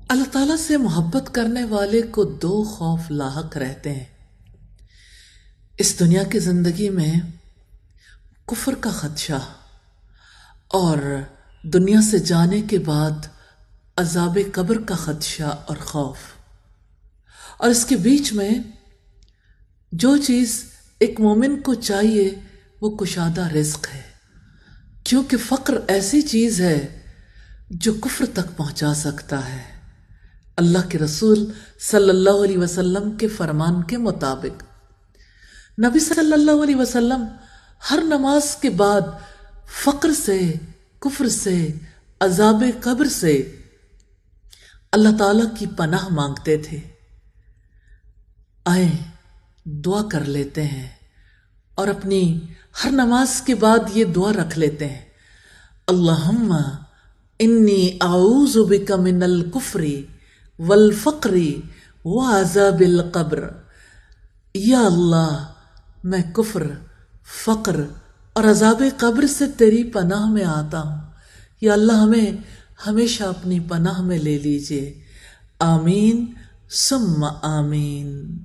اللہ تعالیٰ سے محبت کرنے والے کو دو خوف لاحق رہتے ہیں اس دنیا کی زندگی میں: کفر کا خدشہ اور دنیا سے جانے کے بعد عذاب قبر کا خدشہ اور خوف۔ اور اس کے بیچ میں جو چیز ایک مومن کو چاہیے وہ کشادہ رزق ہے، کیونکہ فقر ایسی چیز ہے جو کفر تک پہنچا سکتا ہے۔ اللہ کے رسول صلی اللہ علیہ وسلم کے فرمان کے مطابق نبی صلی اللہ علیہ وسلم ہر نماز کے بعد فقر سے، کفر سے، عذاب قبر سے اللہ تعالیٰ کی پناہ مانگتے تھے۔ آئیں دعا کر لیتے ہیں اور اپنی ہر نماز کے بعد یہ دعا رکھ لیتے ہیں: اللہم انی اعوذ بک من الکفر والفقر وعذاب القبر۔ یا اللہ، میں کفر، فقر اور عذاب قبر سے تیری پناہ میں آتا ہوں۔ یا اللہ، ہمیں ہمیشہ اپنی پناہ میں لے لیجئے۔ آمین ثم آمین۔